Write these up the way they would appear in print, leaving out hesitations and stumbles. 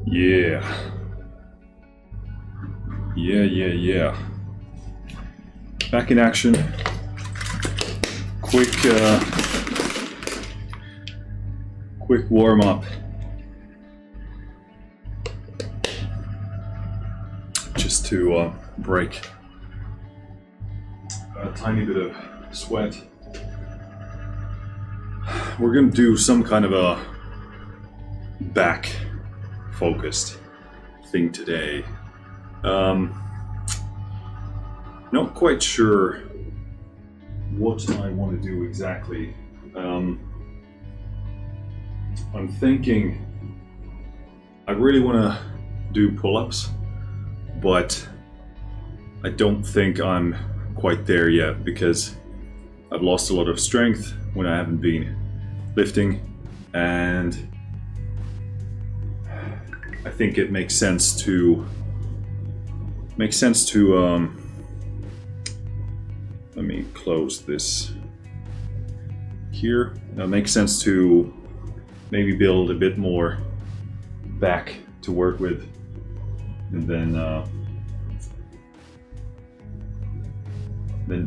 Yeah. Yeah. Back in action. Quick warm up. Just to break a tiny bit of sweat. We're gonna do some kind of a back focused thing today. Not quite sure what I want to do exactly. I'm thinking I really want to do pull-ups, but I don't think I'm quite there yet because I've lost a lot of strength when I haven't been lifting, and I think it makes sense to let me close this here. It makes sense to maybe build a bit more back to work with, and then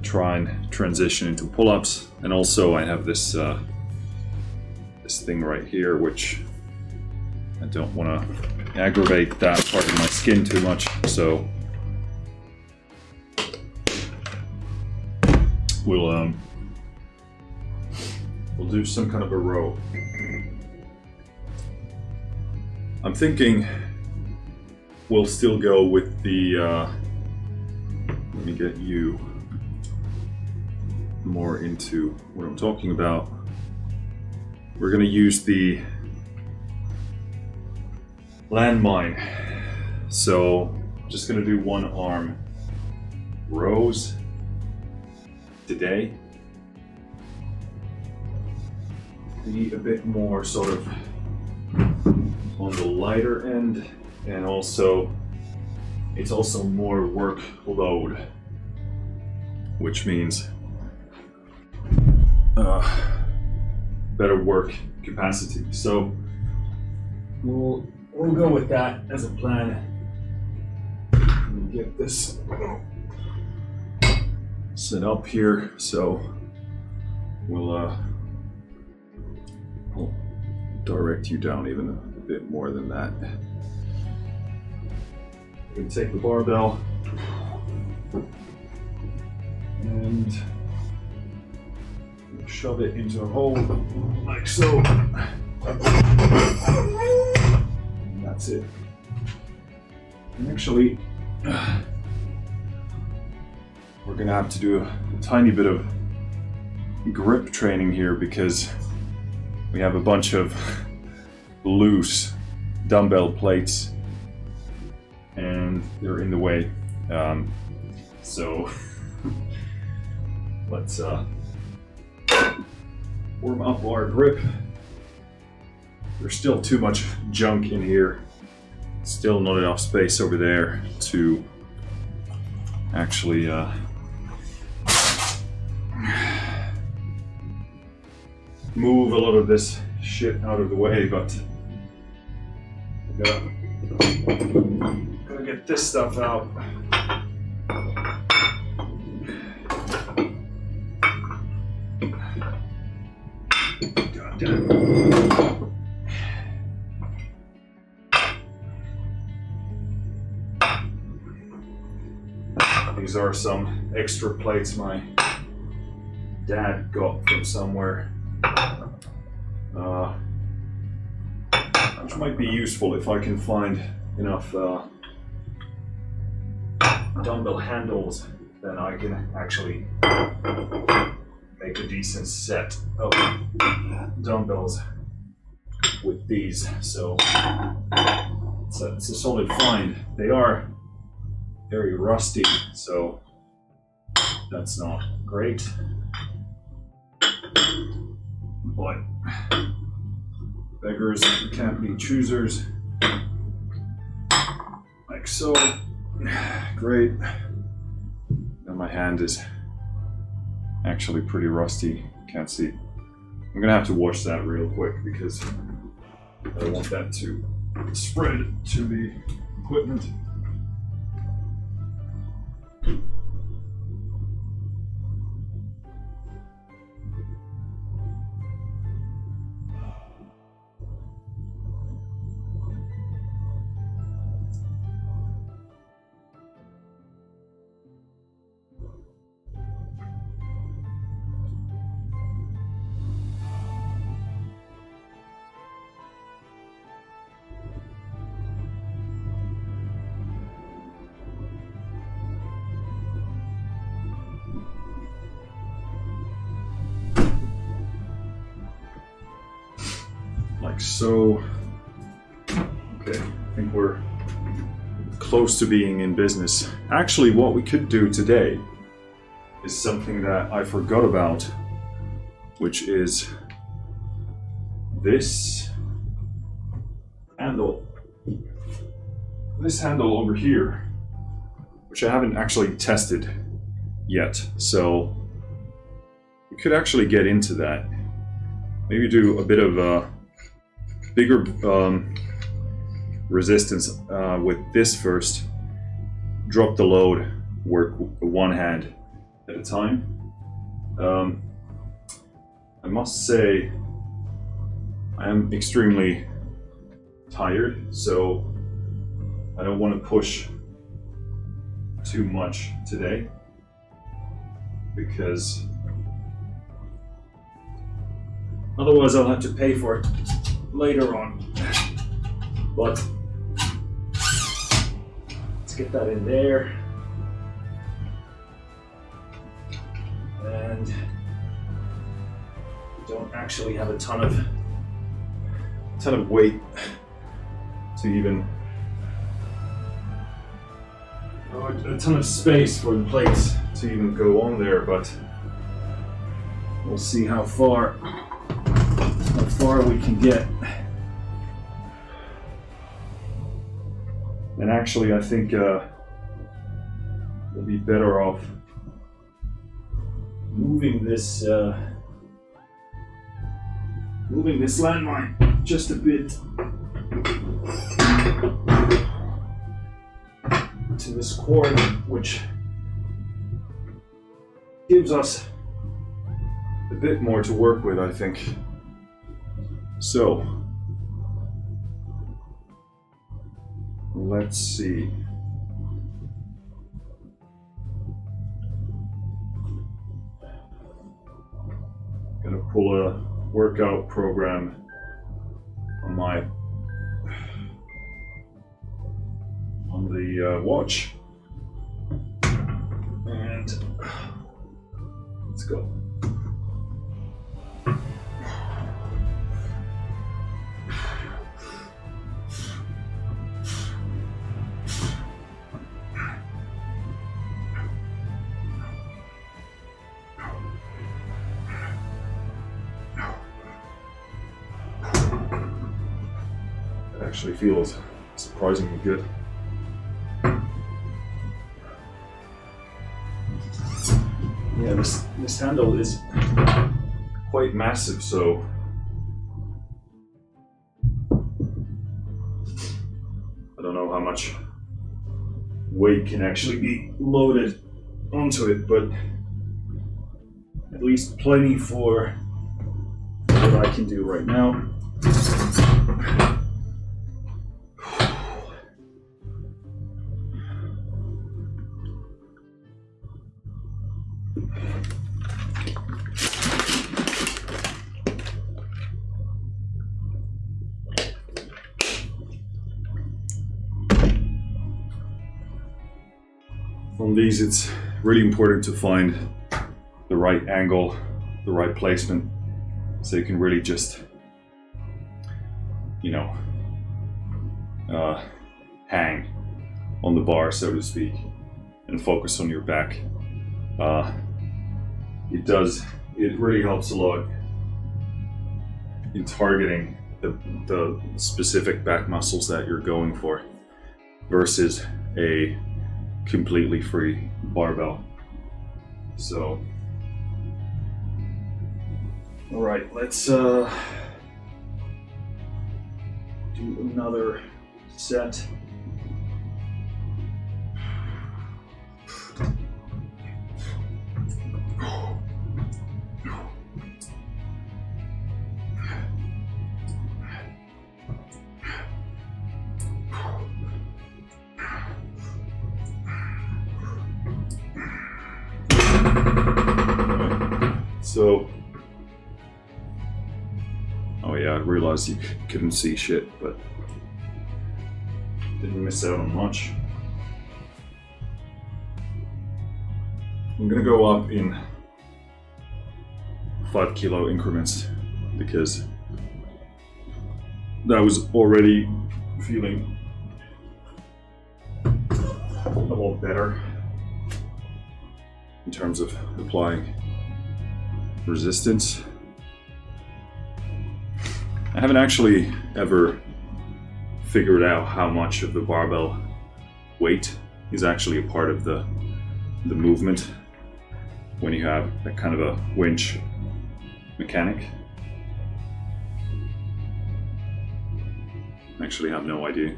try and transition into pull-ups. And also I have this this thing right here, which I don't want to aggravate that part of my skin too much, so we'll do some kind of a row. I'm thinking we'll still go with the let me get you more into what I'm talking about. We're going to use the landmine. So just going to do one arm rows today. Be a bit more sort of on the lighter end, and also it's also more workload, which means better work capacity. So we'll go with that as a plan. Let me get this set up here. So we'll direct you down even a bit more than that. You can take the barbell and shove it into a hole like so. And that's it. And actually, we're gonna have to do a tiny bit of grip training here because we have a bunch of loose dumbbell plates and they're in the way. So let's warm up our grip. There's still too much junk in here. Still not enough space over there to actually move a lot of this shit out of the way, but gotta get this stuff out. God damn it. These are some extra plates my dad got from somewhere, which might be useful if I can find enough dumbbell handles. Then I can actually make a decent set of dumbbells with these. So it's a solid find. They are very rusty, so that's not great. But beggars can't be choosers. Like so. Great. Now my hand is actually pretty rusty. Can't see. I'm gonna have to wash that real quick because I don't want that to spread it to the equipment. Like so. Okay, I think we're close to being in business. Actually, what we could do today is something that I forgot about, which is this handle. This handle over here, which I haven't actually tested yet. So we could actually get into that. Maybe do a bit of a bigger resistance with this first. Drop the load, work one hand at a time. I must say I am extremely tired, so I don't want to push too much today, because otherwise I'll have to pay for it later on. But let's get that in there. And we don't actually have a ton of weight to even, a ton of space for the plates to even go on there, but we'll see how far we can get. And actually, I think we'll be better off moving this landmine just a bit to this cord, which gives us a bit more to work with, I think. So let's see. Gonna pull a workout program on the watch, and let's go. Actually feels surprisingly good. Yeah, this handle is quite massive, so I don't know how much weight can actually be loaded onto it, but at least plenty for what I can do right now. On these, it's really important to find the right angle, the right placement, so you can really just, hang on the bar, so to speak, and focus on your back. It really helps a lot in targeting the specific back muscles that you're going for versus a completely free barbell. So, all right, let's do do another set. So, oh yeah, I realized you couldn't see shit, but didn't miss out on much. I'm gonna go up in 5 kilo increments because that was already feeling a lot better in terms of applying resistance. I haven't actually ever figured out how much of the barbell weight is actually a part of the movement when you have that kind of a winch mechanic. I actually have no idea.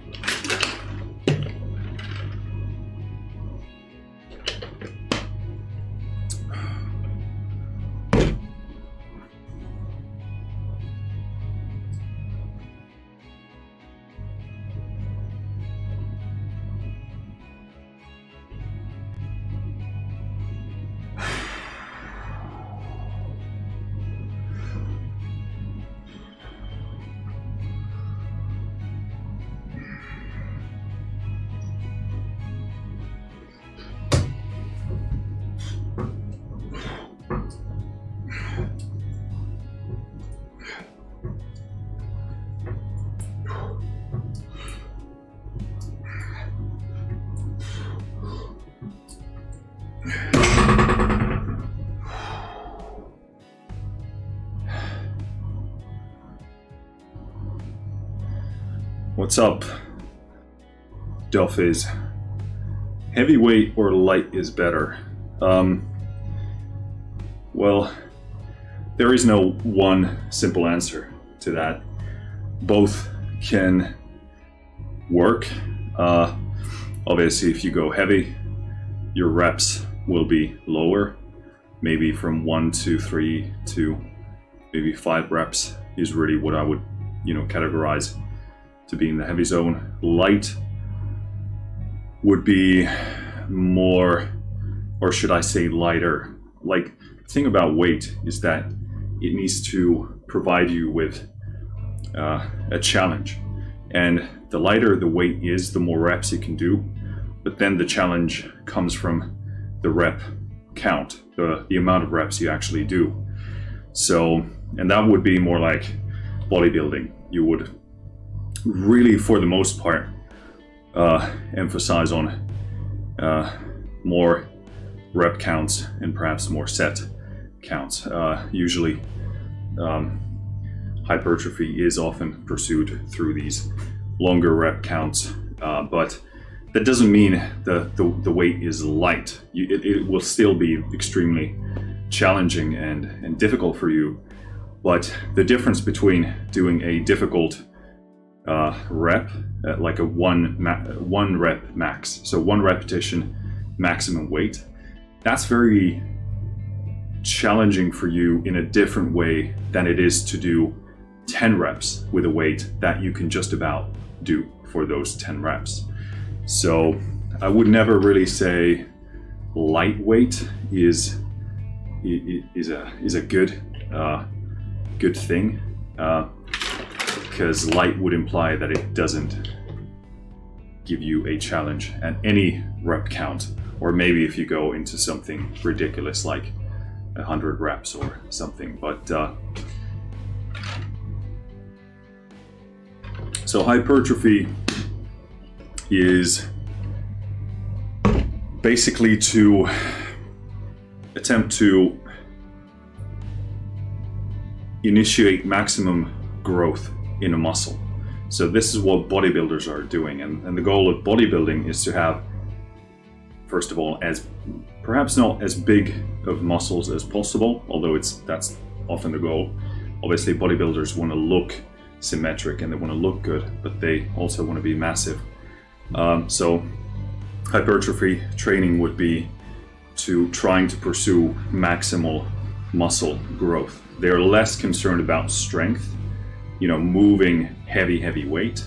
What's up, Duff? Is heavyweight or light is better? Well, there is no one simple answer to that. Both can work. Obviously, if you go heavy, your reps will be lower, maybe from 1 to 3 to maybe 5 reps is really what I would, categorize to be in the heavy zone. Light would be more, or should I say lighter? Like, the thing about weight is that it needs to provide you with a challenge. And the lighter the weight is, the more reps you can do. But then the challenge comes from the rep count, the amount of reps you actually do. So, and that would be more like bodybuilding. You would really, for the most part, emphasize on more rep counts and perhaps more set counts. Usually, hypertrophy is often pursued through these longer rep counts, but that doesn't mean the weight is light. It will still be extremely challenging and difficult for you, but the difference between doing a difficult rep, like a one rep max, so 1 repetition maximum weight, that's very challenging for you in a different way than it is to do 10 reps with a weight that you can just about do for those 10 reps. So I would never really say lightweight is a good thing, because light would imply that it doesn't give you a challenge at any rep count, or maybe if you go into something ridiculous like 100 reps or something. But so hypertrophy is basically to attempt to initiate maximum growth in a muscle. So this is what bodybuilders are doing, and the goal of bodybuilding is to have, first of all, as perhaps not as big of muscles as possible, although that's often the goal. Obviously, bodybuilders want to look symmetric and they want to look good, but they also want to be massive. So hypertrophy training would be trying to pursue maximal muscle growth. They're less concerned about strength, moving heavy weight.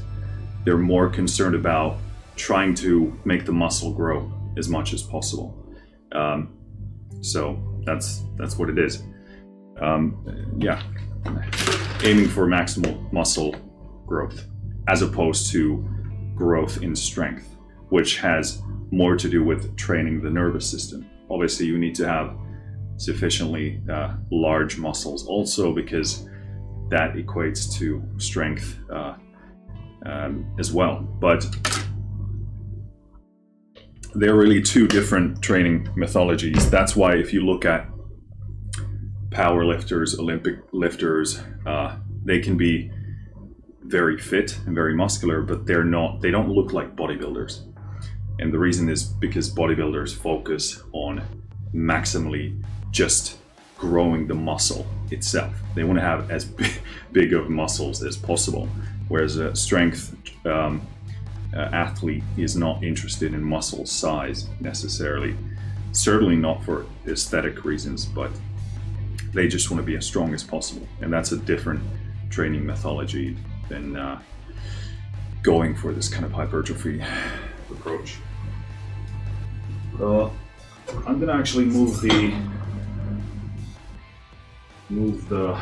They're more concerned about trying to make the muscle grow as much as possible. So that's what it is. Aiming for maximal muscle growth as opposed to growth in strength, which has more to do with training the nervous system. Obviously, you need to have sufficiently large muscles also, because that equates to strength as well. But they're really two different training methodologies. That's why if you look at power lifters, Olympic lifters, they can be very fit and very muscular, but they don't look like bodybuilders. And the reason is because bodybuilders focus on maximally just growing the muscle itself. They want to have as big of muscles as possible, whereas a strength athlete is not interested in muscle size necessarily, certainly not for aesthetic reasons, but they just want to be as strong as possible. And that's a different training methodology than going for this kind of hypertrophy approach. I'm gonna actually move the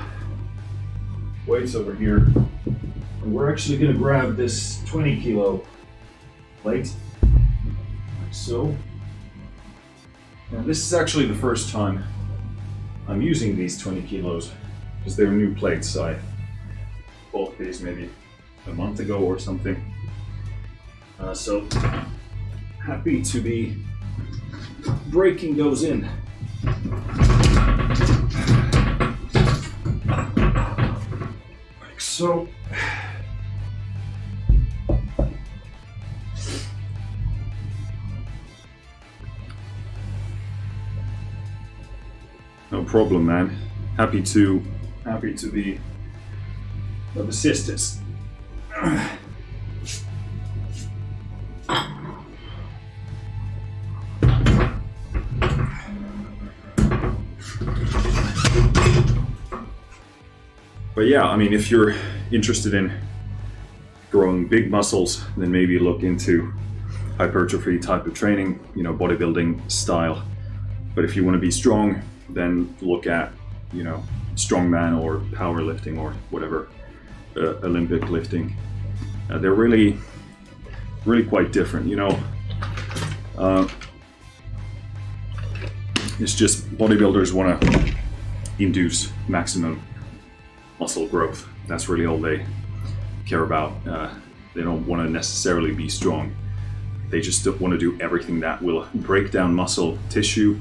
weights over here, and we're actually gonna grab this 20 kilo plate, like so. And this is actually the first time I'm using these 20 kilos, because they're new plates. I bought these maybe a month ago or something. So happy to be breaking those in. Like so. No problem, man. Happy to be of assistance. But yeah, I mean, if you're interested in growing big muscles, then maybe look into hypertrophy type of training, bodybuilding style. But if you want to be strong, then look at, strongman or powerlifting or whatever, Olympic lifting. They're really quite different, It's just bodybuilders want to induce maximum muscle growth. That's really all they care about. They don't want to necessarily be strong. They just want to do everything that will break down muscle tissue,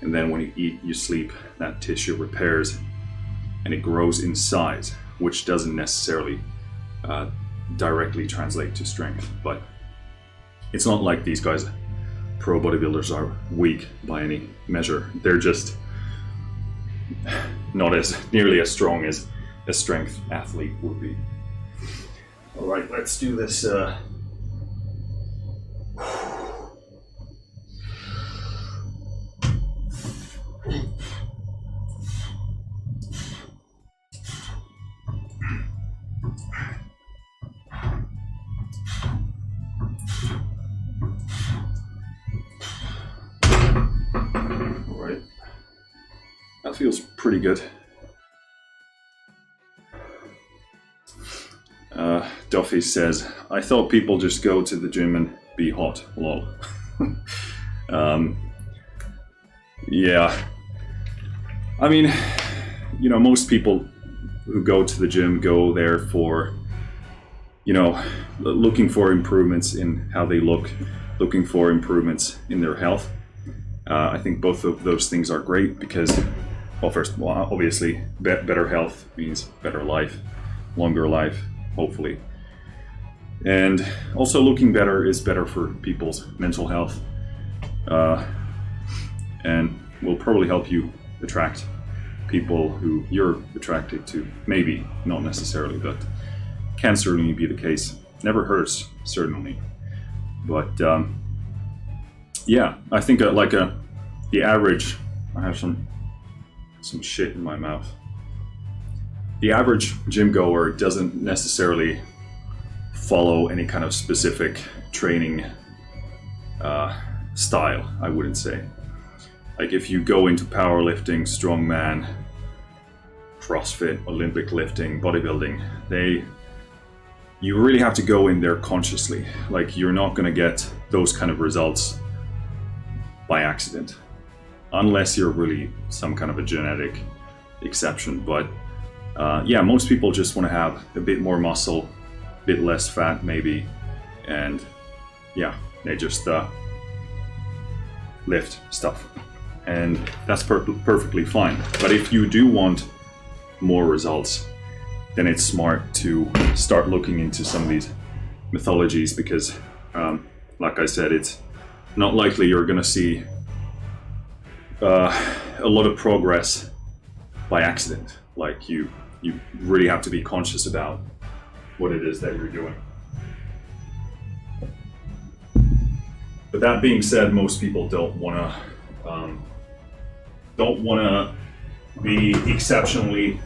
and then when you eat, you sleep, that tissue repairs and it grows in size, which doesn't necessarily directly translate to strength. But it's not like these guys, pro bodybuilders, are weak by any measure. They're just not as nearly as strong as a strength athlete would be. All right, let's do this. All right, that feels pretty good. Duffy says, I thought people just go to the gym and be hot, lol. Yeah. I mean, most people who go to the gym go there for, looking for improvements in how they look, looking for improvements in their health. I think both of those things are great because, obviously, better health means better life, longer life, hopefully. And also looking better is better for people's mental health, and will probably help you attract people who you're attracted to. Maybe, not necessarily, but can certainly be the case. Never hurts, certainly. But yeah, I think the average. I have some shit in my mouth. The average gym goer doesn't necessarily follow any kind of specific training style, I wouldn't say. Like if you go into powerlifting, strongman, CrossFit, Olympic lifting, bodybuilding, you really have to go in there consciously. Like you're not going to get those kind of results by accident, unless you're really some kind of a genetic exception. But yeah, most people just want to have a bit more muscle, a bit less fat maybe, and yeah, they just lift stuff, and that's perfectly fine. But if you do want more results, then it's smart to start looking into some of these mythologies, because like I said, it's not likely you're going to see a lot of progress by accident. Like you really have to be conscious about what it is that you're doing. But that being said, most people don't want to be exceptionally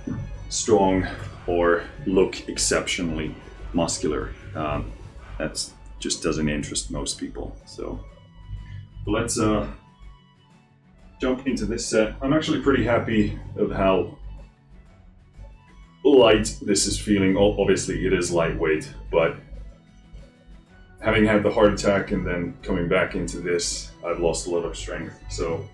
strong or look exceptionally muscular. That just doesn't interest most people. So let's jump into this set. I'm actually pretty happy of how light this is feeling. Obviously it is lightweight, but having had the heart attack and then coming back into this, I've lost a lot of strength. So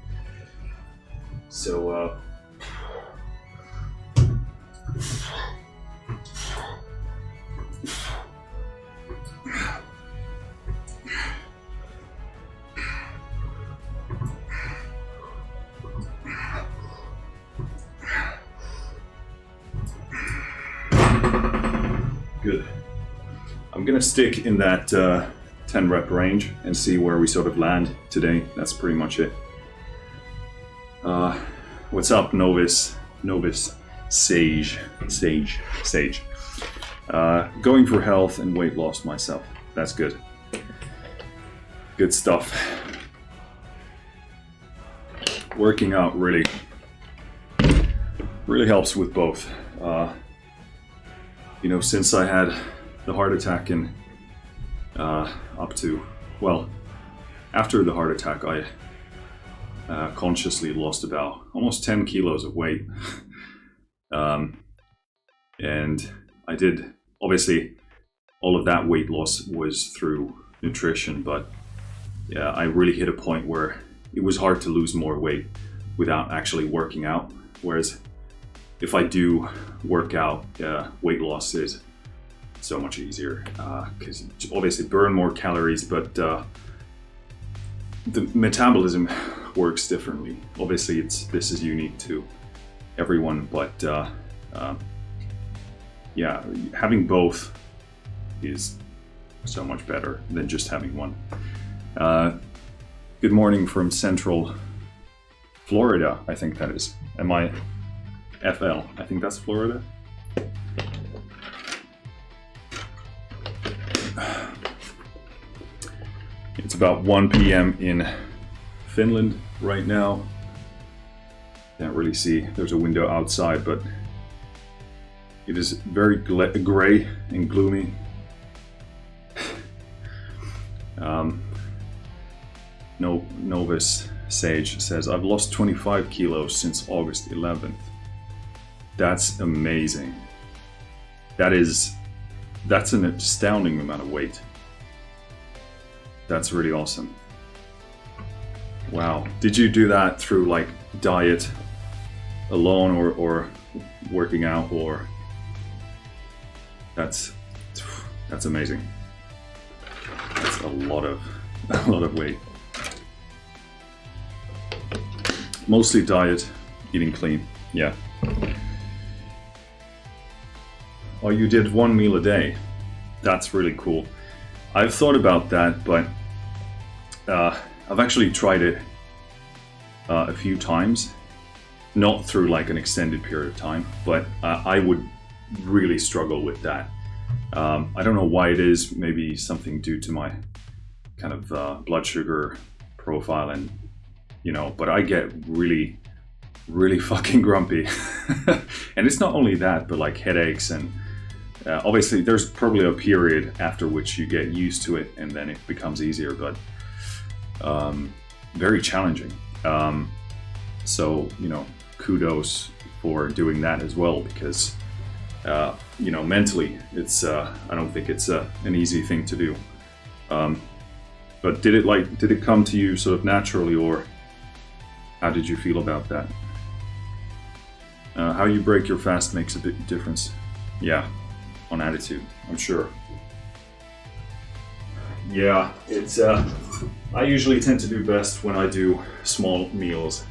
good. I'm gonna stick in that 10 rep range and see where we sort of land today. That's pretty much it. What's up, Novice Sage? Going for health and weight loss myself. That's good. Good stuff. Working out really helps with both. You know, since I had the heart attack and after the heart attack, I consciously lost about almost 10 kilos of weight. And I did, obviously, all of that weight loss was through nutrition, but yeah, I really hit a point where it was hard to lose more weight without actually working out. Whereas if I do work out, weight loss is so much easier, because you obviously burn more calories, but the metabolism works differently. Obviously this is unique to everyone, but yeah, having both is so much better than just having one. Good morning from Central Florida, I think that is. FL, I think that's Florida. It's about 1 p.m. in Finland right now. Can't really see, there's a window outside, but it is very gray and gloomy. Novice Sage says, I've lost 25 kilos since August 11th. That's amazing. That's an astounding amount of weight. That's really awesome. Wow. Did you do that through like diet alone or working out, or that's amazing. That's a lot of weight. Mostly diet, eating clean. Yeah. Oh, you did 1 meal a day. That's really cool. I've thought about that, but I've actually tried it a few times, not through like an extended period of time, but I would really struggle with that. I don't know why it is, maybe something due to my kind of blood sugar profile, and but I get really fucking grumpy. And it's not only that, but like headaches, and obviously there's probably a period after which you get used to it and then it becomes easier, but very challenging. So kudos for doing that as well, because mentally it's I don't think it's an easy thing to do. But did it come to you sort of naturally, or how did you feel about that? How you break your fast makes a big difference. Yeah, on attitude, I'm sure. Yeah, it's I usually tend to do best when I do small meals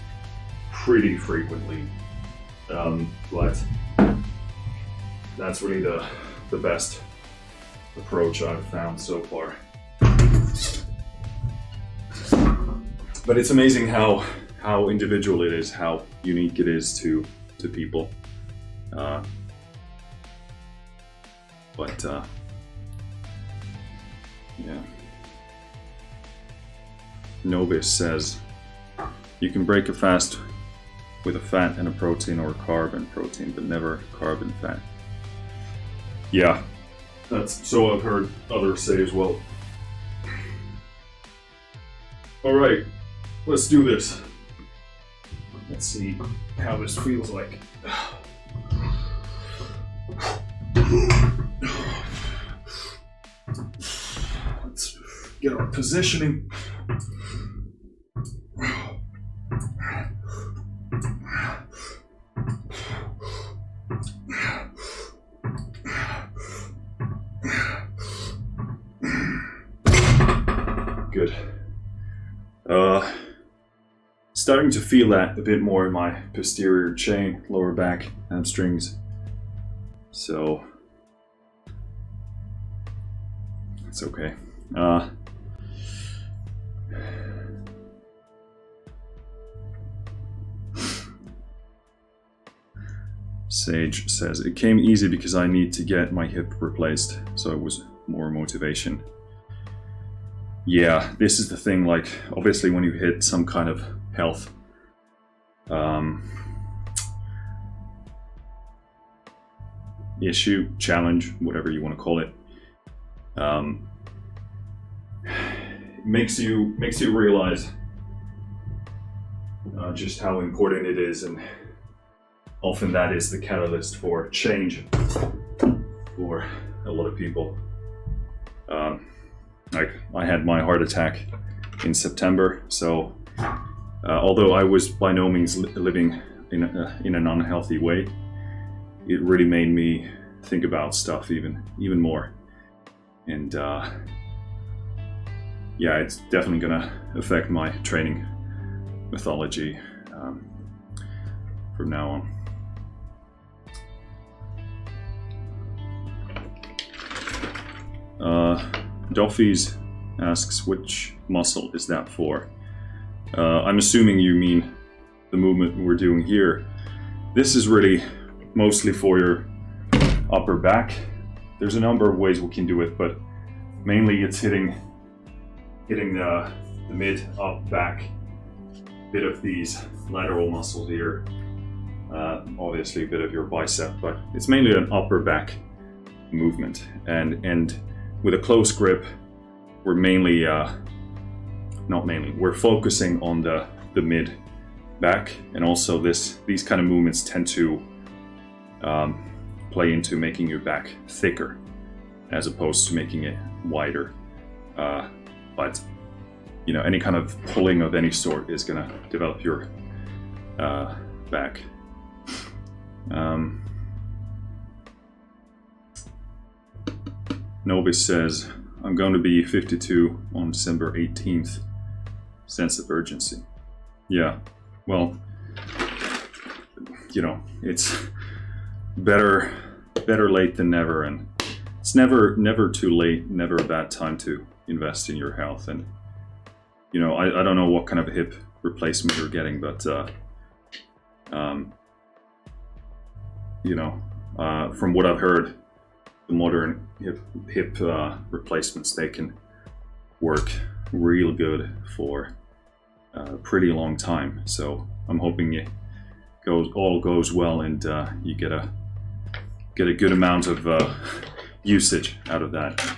pretty frequently, but that's really the best approach I've found so far. But it's amazing how individual it is, how unique it is to people. Yeah. Nobis says you can break a fast with a fat and a protein, or a carb and protein, but never carb and fat. Yeah, that's so I've heard others say as well. All right, let's do this. Let's see how this feels like. Let's get our positioning. Good. Starting to feel that a bit more in my posterior chain, lower back, hamstrings. So it's okay. Sage says, it came easy because I need to get my hip replaced, so it was more motivation. Yeah, this is the thing, like, obviously when you hit some kind of health issue, challenge, whatever you want to call it, makes you realize just how important it is, and often that is the catalyst for change for a lot of people. Like, I had my heart attack in September, so although I was by no means living in an unhealthy way, it really made me think about stuff even more. And yeah, it's definitely gonna affect my training methodology from now on. Dolphys asks, which muscle is that for? I'm assuming you mean the movement we're doing here. This is really mostly for your upper back. There's a number of ways we can do it, but mainly it's hitting the mid, up, back, bit of these lateral muscles here. Obviously a bit of your bicep, but it's mainly an upper back movement. And with a close grip, we're mainly, we're focusing on the mid back, and also these kind of movements tend to play into making your back thicker as opposed to making it wider. But any kind of pulling of any sort is gonna develop your back. Nobis says, I'm going to be 52 on December 18th. Sense of urgency. Yeah, well, it's better late than never, and it's never too late, never a bad time to invest in your health. And I don't know what kind of a hip replacement you're getting, but from what I've heard, the modern hip replacements, they can work real good for a pretty long time. So I'm hoping it all goes well and you get a good amount of usage out of that.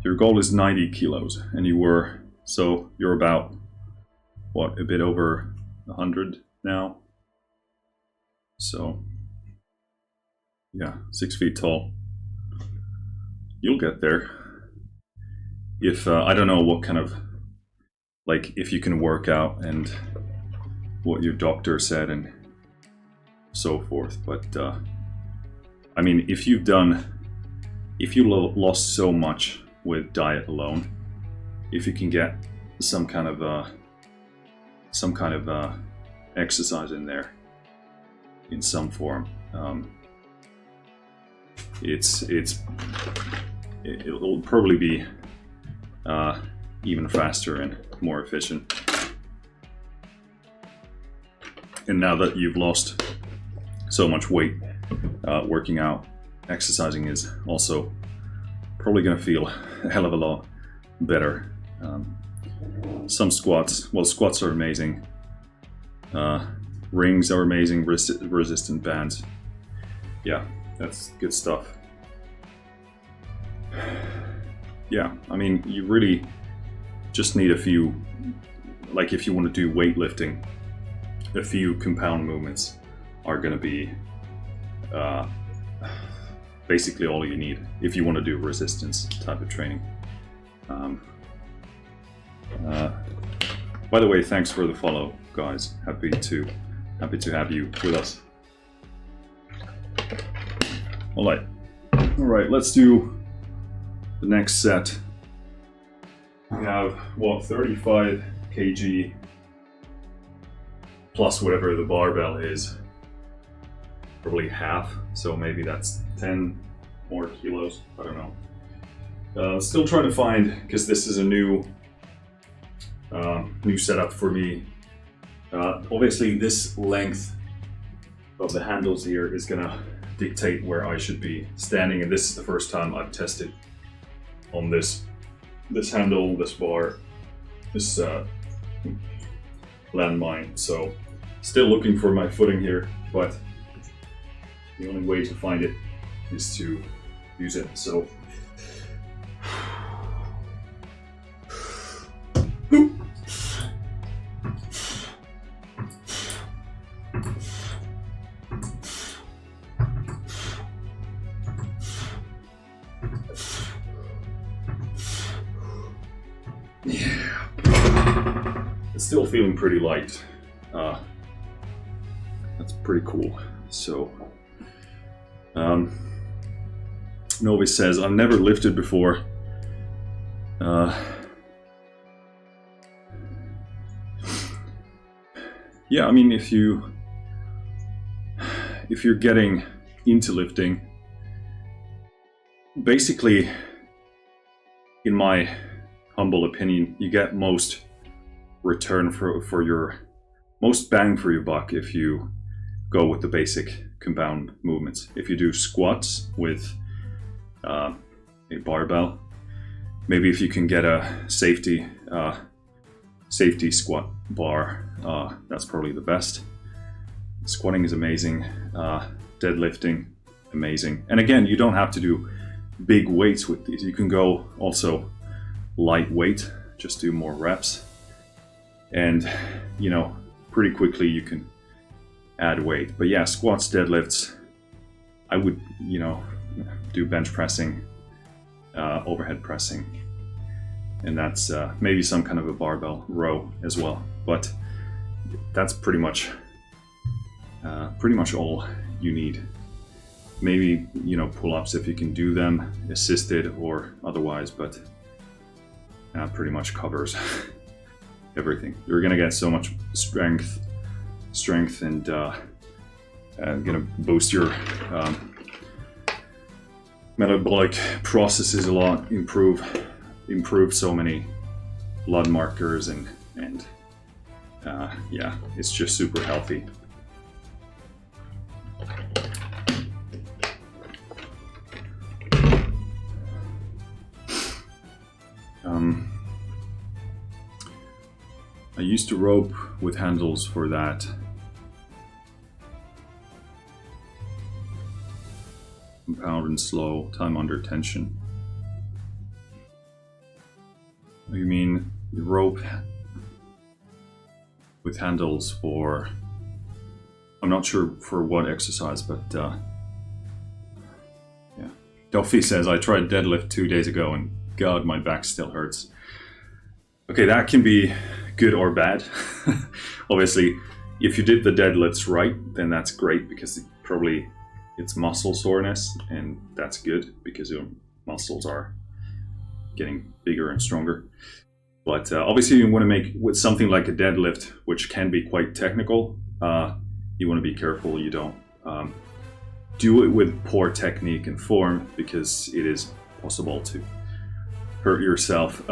Your goal is 90 kilos, and you're about, what, a bit over 100 now? So, yeah, 6 feet tall. You'll get there. If, I don't know what kind of, like, if you can work out and what your doctor said and so forth, but, I mean, if you lost so much with diet alone, if you can get some kind of exercise in there in some form, it'll probably be even faster and more efficient. And now that you've lost so much weight, working out, exercising is also probably going to feel a hell of a lot better. Some squats are amazing. Rings are amazing, resistant bands. Yeah, that's good stuff. Yeah, I mean, you really just need a few, like if you want to do weightlifting, a few compound movements are going to be basically all you need if you want to do resistance type of training. By the way, thanks for the follow, guys. Happy to have you with us. All right, let's do the next set. We have, what, 35 kg plus whatever the barbell is, probably half, so maybe that's 10 more kilos, I don't know. Still trying to find, because this is a new setup for me. Obviously this length of the handles here is gonna dictate where I should be standing, and this is the first time I've tested on this handle, this bar, this landmine. So still looking for my footing here, but the only way to find it is to use it. So yeah, it's still feeling pretty light. That's pretty cool. So Novi says, I've never lifted before. Yeah, I mean, if you're getting into lifting, basically, in my humble opinion, you get most return for your most bang for your buck if you go with the basic compound movements. If you do squats with a barbell, maybe if you can get a safety squat bar, that's probably the best. Squatting is amazing. Deadlifting, amazing. And again, you don't have to do big weights with these. You can go also lightweight, just do more reps, and pretty quickly you can add weight. But yeah, squats, deadlifts, I would do bench pressing, overhead pressing, and that's maybe some kind of a barbell row as well. But that's pretty much all you need. Maybe pull-ups if you can do them, assisted or otherwise, but that pretty much covers everything. You're gonna get so much strength, and gonna boost your metabolic processes a lot, improve so many blood markers, and yeah, it's just super healthy. I used a rope with handles for that. Compound and slow, time under tension. You mean the rope with handles for... I'm not sure for what exercise, but yeah. Duffy says, I tried deadlift 2 days ago and God, my back still hurts. Okay, that can be good or bad. Obviously, if you did the deadlifts right, then that's great because it's muscle soreness, and that's good because your muscles are getting bigger and stronger. But obviously you want to make, with something like a deadlift, which can be quite technical, you want to be careful you don't do it with poor technique and form, because it is possible to hurt yourself.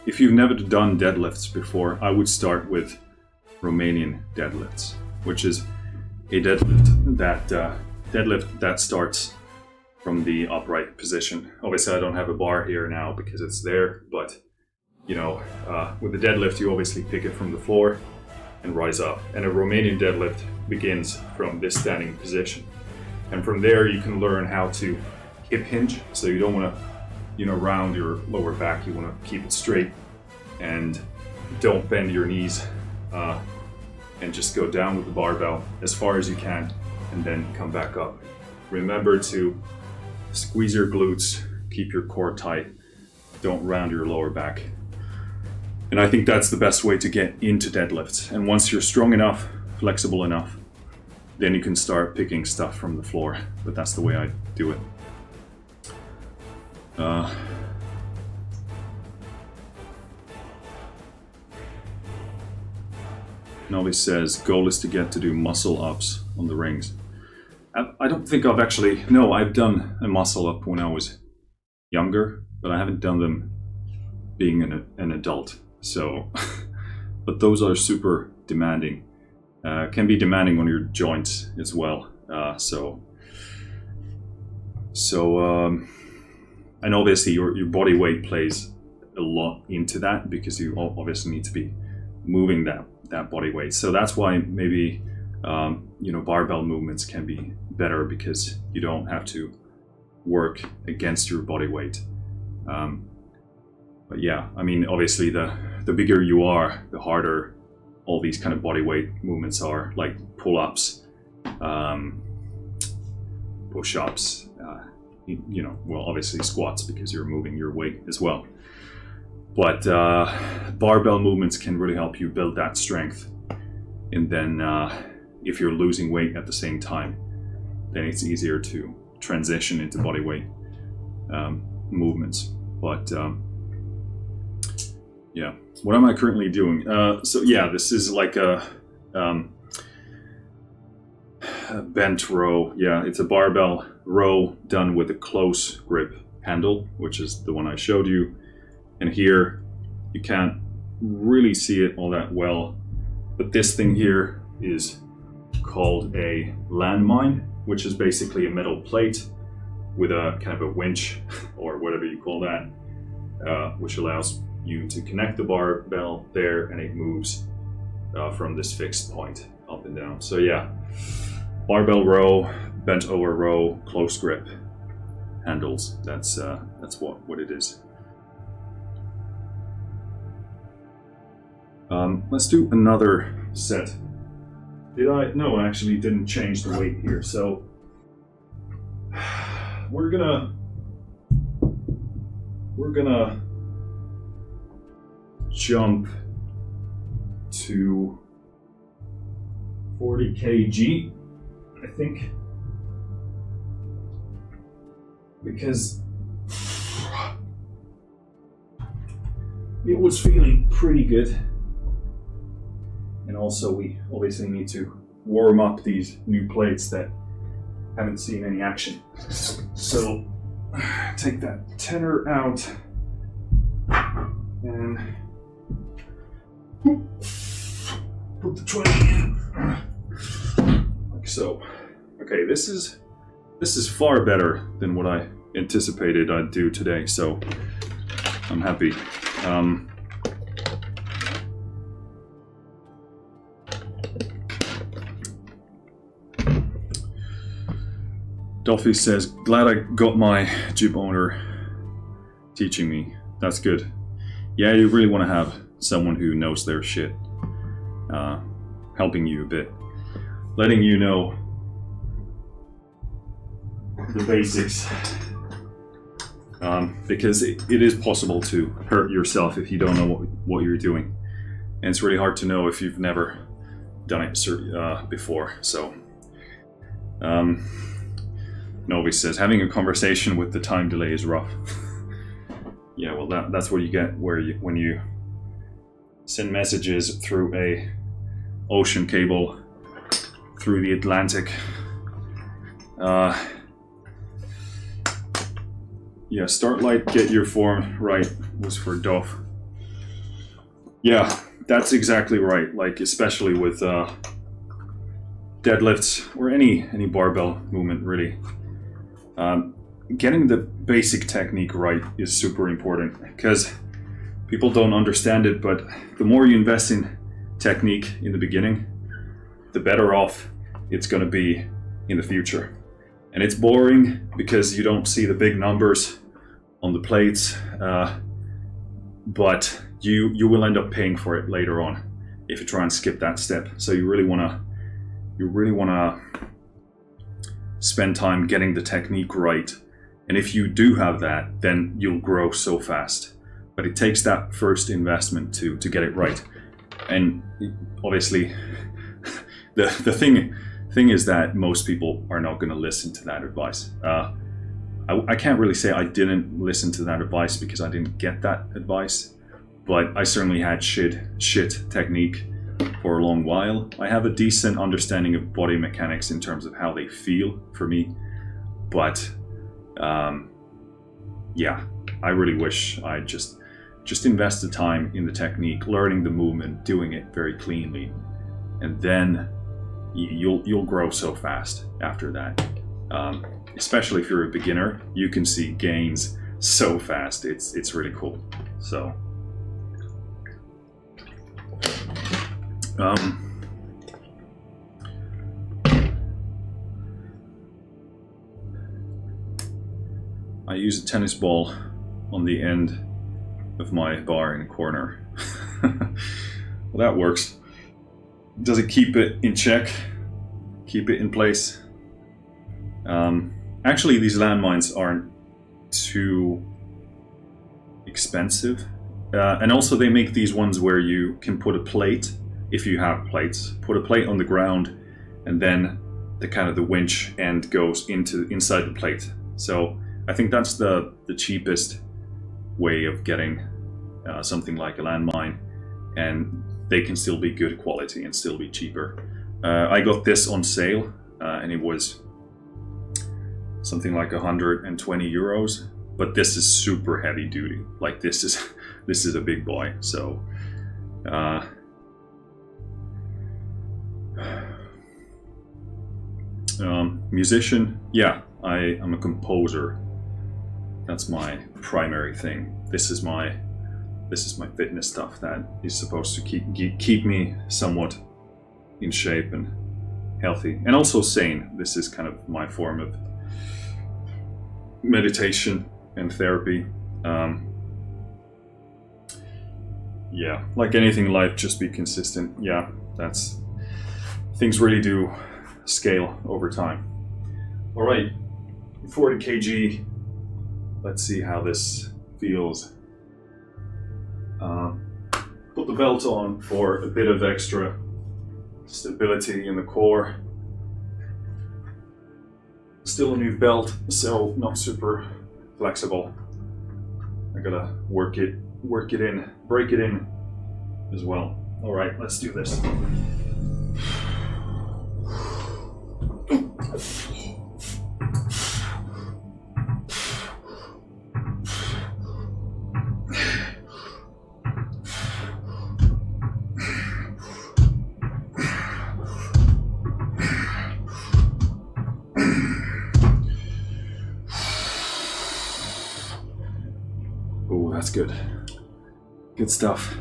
If you've never done deadlifts before, I would start with Romanian deadlifts, which is a deadlift that starts from the upright position. Obviously I don't have a bar here now because it's there, but you know, with the deadlift you obviously pick it from the floor and rise up. And a Romanian deadlift begins from this standing position. And from there you can learn how to hip hinge, so you don't want to, you know, round your lower back, you want to keep it straight and don't bend your knees, and just go down with the barbell as far as you can and then come back up. Remember to squeeze your glutes, keep your core tight, don't round your lower back. And I think that's the best way to get into deadlifts. And once you're strong enough, flexible enough, then you can start picking stuff from the floor. But that's the way I do it. Novi says, goal is to get to do muscle ups on the rings. I don't think I've actually, no, I've done a muscle up when I was younger, but I haven't done them being an adult. So, but those are super demanding. Can be demanding on your joints as well. And obviously your body weight plays a lot into that, because you obviously need to be moving that body weight. So that's why maybe you know, barbell movements can be better, because you don't have to work against your body weight. But yeah, I mean, obviously the bigger you are, the harder all these kind of body weight movements are, like pull-ups, push-ups, you know, well, obviously squats, because you're moving your weight as well. But barbell movements can really help you build that strength. And then if you're losing weight at the same time, then it's easier to transition into body weight movements. But yeah, what am I currently doing? So yeah, this is like a bent row. Yeah, it's a barbell row done with a close grip handle, which is the one I showed you. And here you can't really see it all that well, but this thing here is called a landmine, which is basically a metal plate with a kind of a winch or whatever you call that, which allows you to connect the barbell there, and it moves from this fixed point up and down. So yeah, barbell row, bent over row, close grip handles. That's what it is. Let's do another set. Did I? No, I actually didn't change the weight here. So we're gonna jump to 40 kg, I think, because it was feeling pretty good. And also we obviously need to warm up these new plates that haven't seen any action. So take that tenor out and put the 20 in, like so. Okay, this is far better than what I anticipated I'd do today. So I'm happy. Dolphy says, glad I got my gym owner teaching me. That's good. Yeah, you really want to have someone who knows their shit helping you a bit, letting you know the basics, because it is possible to hurt yourself if you don't know what you're doing, and it's really hard to know if you've never done it before. So Novi says, having a conversation with the time delay is rough. Yeah, well that's what you get when you send messages through a ocean cable through the Atlantic. Yeah, start light, get your form right was for Duff. Yeah, that's exactly right. Like, especially with deadlifts or any barbell movement, really. Getting the basic technique right is super important, because people don't understand it, but the more you invest in technique in the beginning, the better off it's going to be in the future. And it's boring because you don't see the big numbers on the plates, but you will end up paying for it later on if you try and skip that step. So you really want to spend time getting the technique right. And if you do have that, then you'll grow so fast. But it takes that first investment to get it right. And obviously, the thing is that most people are not going to listen to that advice. I can't really say I didn't listen to that advice because I didn't get that advice, but I certainly had shit technique for a long while. I have a decent understanding of body mechanics in terms of how they feel for me, but yeah, I really wish I just invested time in the technique, learning the movement, doing it very cleanly, and then you'll grow so fast after that. Especially if you're a beginner, you can see gains so fast. It's really cool. So I use a tennis ball on the end of my bar in a corner. Well, that works. Does it keep it in check? Keep it in place? Actually, these landmines aren't too expensive. And also they make these ones where you can put a plate, if you have plates, put a plate on the ground, and then the winch end goes inside the plate. So I think that's the cheapest way of getting something like a landmine, and they can still be good quality and still be cheaper. I got this on sale, and it was something like 120 euros, but this is super heavy duty. Like, this is a big boy. So musician, yeah, I'm a composer. That's my primary thing. This is my fitness stuff that is supposed to keep me somewhat in shape and healthy, and also sane. This is kind of my form of meditation and therapy. Yeah, like anything in life, just be consistent. Yeah, things really do scale over time. All right, 40 kg. Let's see how this feels. Put the belt on for a bit of extra stability in the core. Still a new belt, so not super flexible. I gotta work it in, break it in as well. All right, let's do this. that's good. Good stuff.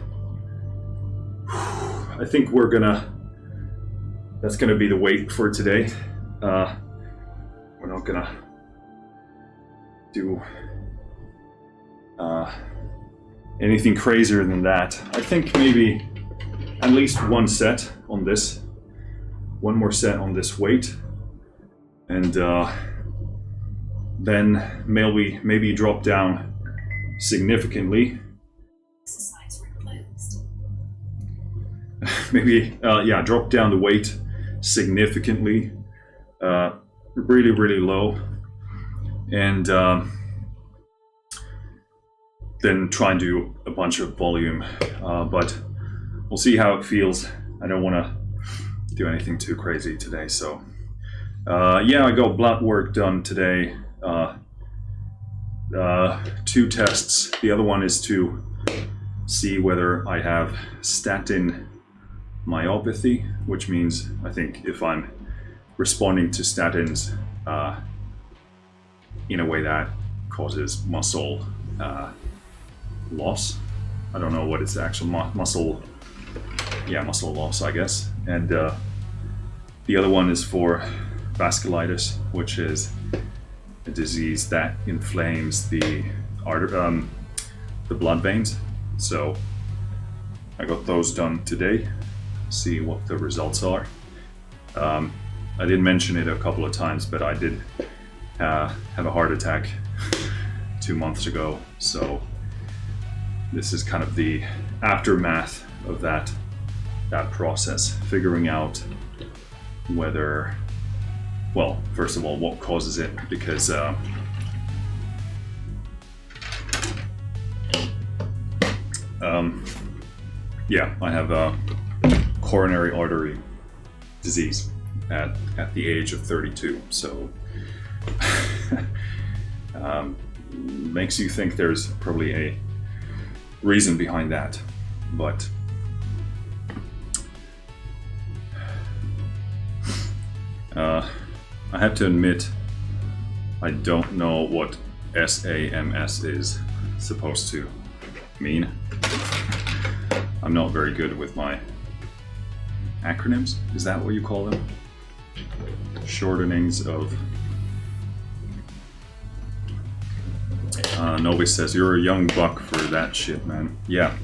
I think that's gonna be the weight for today. We're not gonna do anything crazier than that. I think maybe at least one more set on this weight, and then maybe drop down significantly. Maybe drop down the weight significantly, really, really low, and then try and do a bunch of volume, but we'll see how it feels. I don't want to do anything too crazy today, so I got blood work done today. 2 tests. The other one is to see whether I have statin myopathy, which means I think if I'm responding to statins in a way that causes muscle loss. I don't know what it's actual muscle loss, I guess. And the other one is for vasculitis, which is a disease that inflames the blood veins. So I got those done today. See what the results are. I did mention it a couple of times, but I did have a heart attack 2 months ago, so this is kind of the aftermath of that process, figuring out whether, well, first of all, what causes it, because I have a coronary artery disease at the age of 32, so makes you think there's probably a reason behind that, but I have to admit I don't know what SAMS is supposed to mean. I'm not very good with my acronyms. Is that what you call them? Shortenings of... Novi says, you're a young buck for that shit, man. Yeah.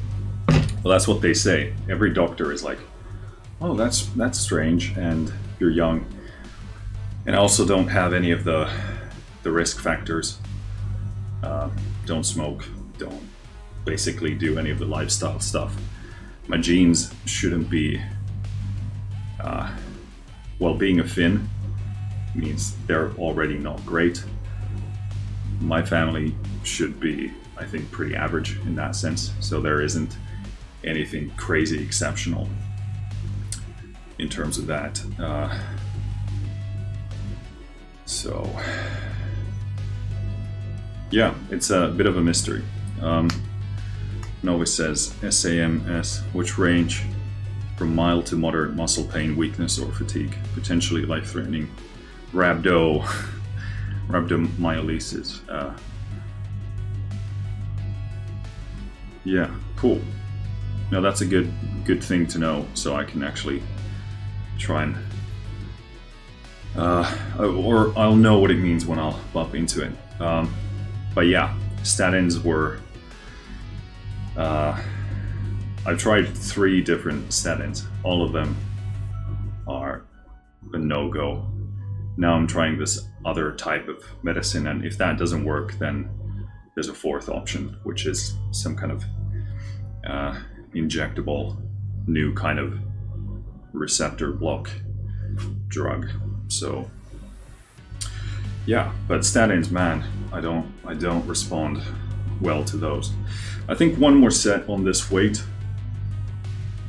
Well, that's what they say. Every doctor is like, oh, that's strange, and you're young. And I also don't have any of the risk factors. Don't smoke, don't basically do any of the lifestyle stuff. My genes shouldn't be... being a Finn means they're already not great. My family should be, I think, pretty average in that sense. So there isn't anything crazy exceptional in terms of that. It's a bit of a mystery. Nova says, SAMS, which range from mild to moderate muscle pain, weakness, or fatigue, potentially life-threatening rhabdomyolysis. Cool. Now that's a good thing to know, so I can actually try and or I'll know what it means when I'll bump into it. But yeah, statins were I've tried 3 different statins. All of them are a no-go. Now I'm trying this other type of medicine, and if that doesn't work, then there's a 4th option, which is some kind of injectable new kind of receptor block drug. So yeah, but statins, man, I don't respond well to those. I think one more set on this weight,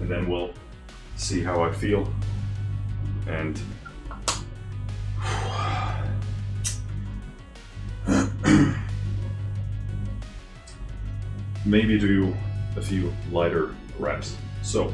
and then we'll see how I feel. And maybe do a few lighter reps. So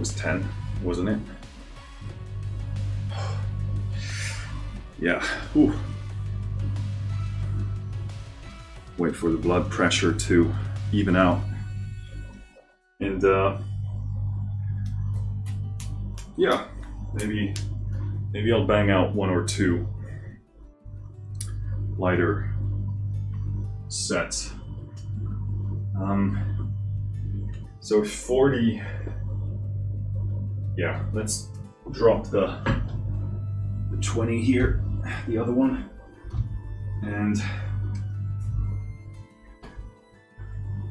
was 10, wasn't it? Yeah. Ooh. Wait for the blood pressure to even out. And yeah, maybe I'll bang out 1 or 2 lighter sets. So 40. Yeah, let's drop the 20 here, the other one, and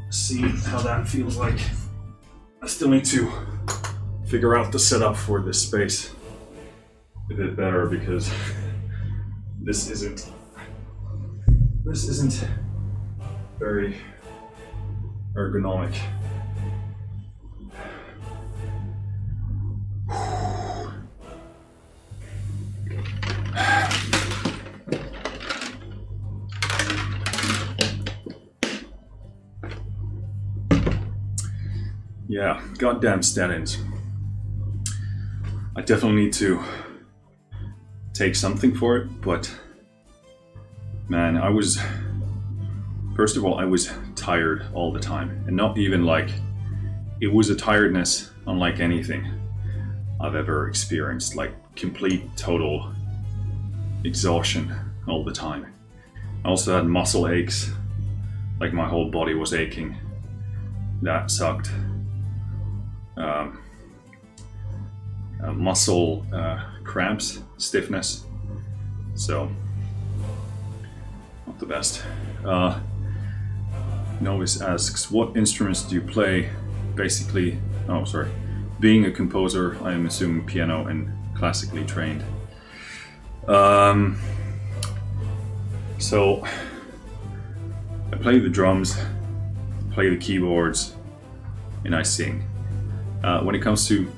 see how that feels like. I still need to figure out the setup for this space a bit better, because this isn't very ergonomic. Yeah, goddamn statins. I definitely need to take something for it, but man, first of all, I was tired all the time, and not even like, it was a tiredness unlike anything I've ever experienced, like complete, total exhaustion all the time. I also had muscle aches, like my whole body was aching. That sucked. Muscle cramps, stiffness, so not the best. Novice asks, what instruments do you play? Basically, being a composer, I am assuming piano and classically trained. So I play the drums, play the keyboards, and I sing. When it comes to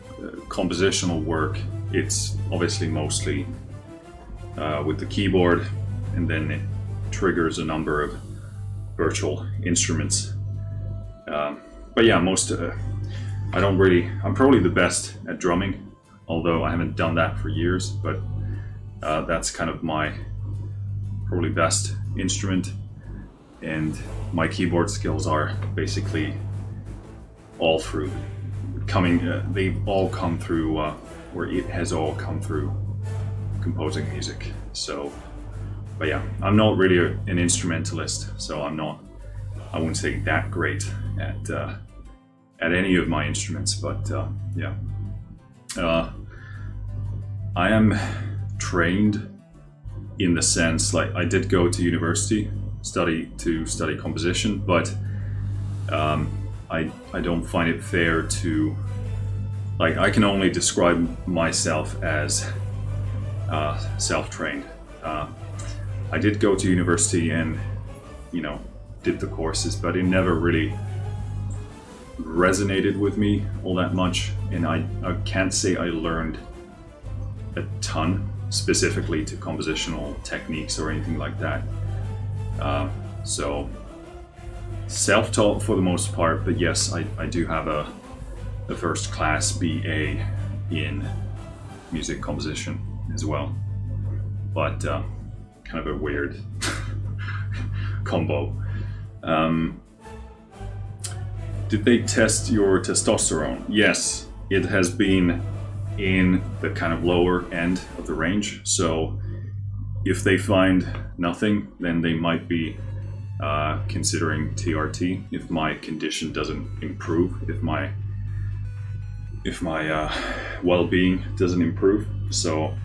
compositional work, it's obviously mostly with the keyboard, and then it triggers a number of virtual instruments. But yeah, I'm probably the best at drumming, although I haven't done that for years, but that's kind of my probably best instrument. And my keyboard skills are basically all through they've all come through, or it has all come through composing music. So, but yeah, I'm not really an instrumentalist, so I wouldn't say that great at any of my instruments, but yeah. I am trained in the sense, like, I did go to university to study composition, but I don't find it fair to, like, I can only describe myself as self-trained. I did go to university and, did the courses, but it never really resonated with me all that much, and I can't say I learned a ton specifically to compositional techniques or anything like that. So self-taught for the most part, but yes, I do have a first class BA in music composition as well, but kind of a weird combo. Did they test your testosterone? Yes, it has been in the kind of lower end of the range. So if they find nothing, then they might be considering TRT if my condition doesn't improve, if my well-being doesn't improve. So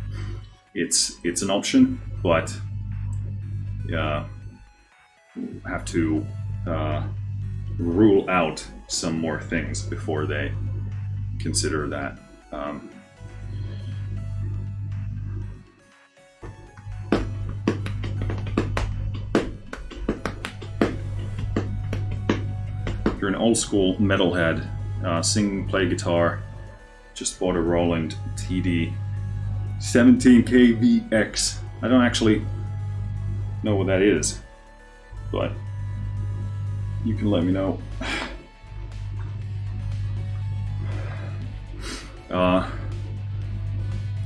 it's an option, but have to rule out some more things before they consider that. If you're an old school metalhead, sing, play guitar, just bought a Roland TD 17KVX. I don't actually know what that is, but you can let me know.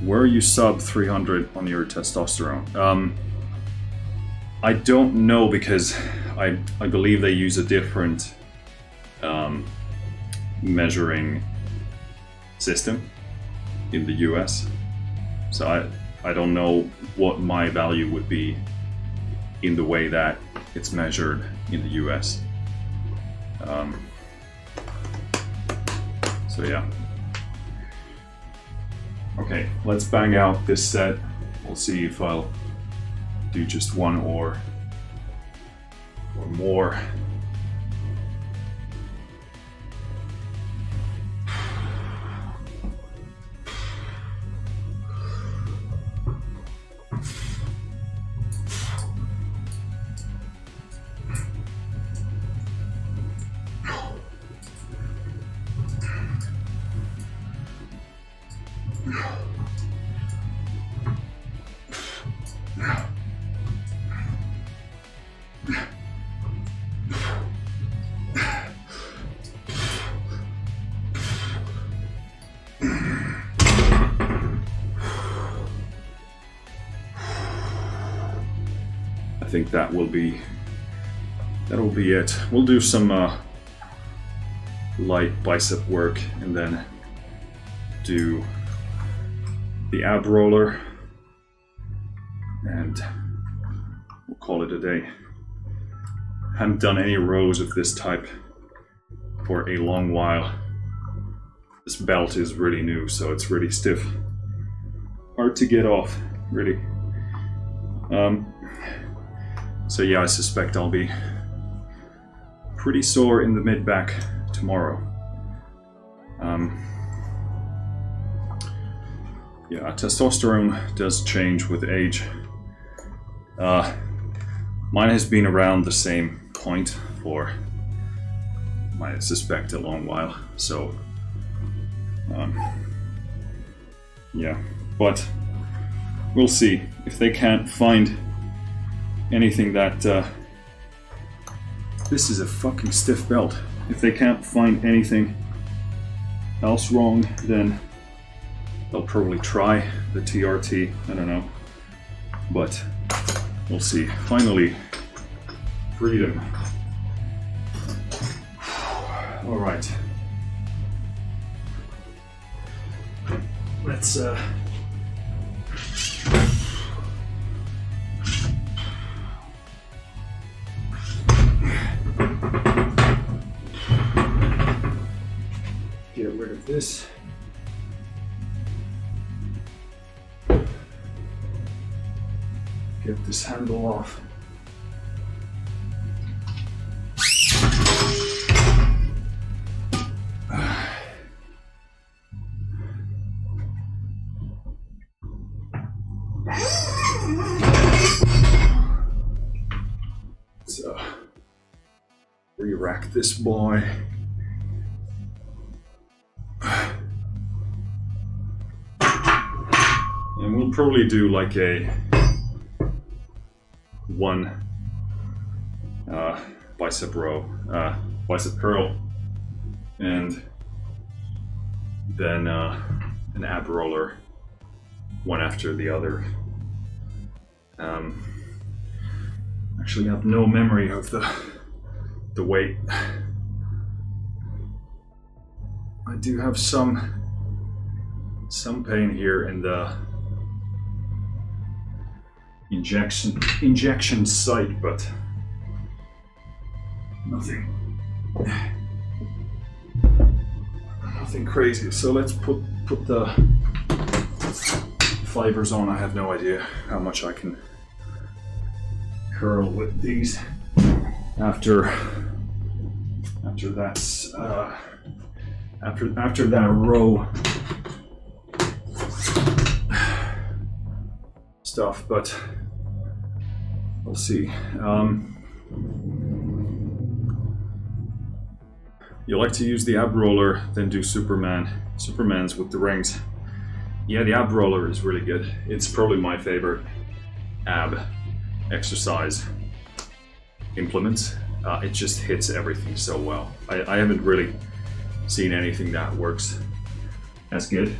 Where are you sub 300 on your testosterone? I don't know, because I believe they use a different measuring system in the US. So I don't know what my value would be in the way that it's measured in the US. So yeah. Okay, let's bang out this set. We'll see if I'll do just one or more. I think that'll be it. We'll do some light bicep work and then do the ab roller, and we'll call it a day. Haven't done any rows of this type for a long while. This belt is really new, so it's really stiff. Hard to get off, really. So yeah, I suspect I'll be pretty sore in the mid-back tomorrow. Yeah, testosterone does change with age. Mine has been around the same point for, I suspect, a long while. So, yeah, but we'll see. If they can't find anything that this is a fucking stiff belt. If they can't find anything else wrong, then they'll probably try the TRT. I don't know, but we'll see. Finally, freedom. All right, let's get rid of this. Get this handle off. So, re-rack this boy. And we'll probably do like a one bicep row, bicep curl, and then an ab roller, one after the other. Actually, I have no memory of the weight. I do have some pain here in the injection site, but nothing crazy. So let's put the fibers on. I have no idea how much I can curl with these after that row stuff, but we'll see. You like to use the ab roller, then do Superman's with the rings. Yeah, the ab roller is really good. It's probably my favorite ab exercise implement. It just hits everything so well. I haven't really seen anything that works as good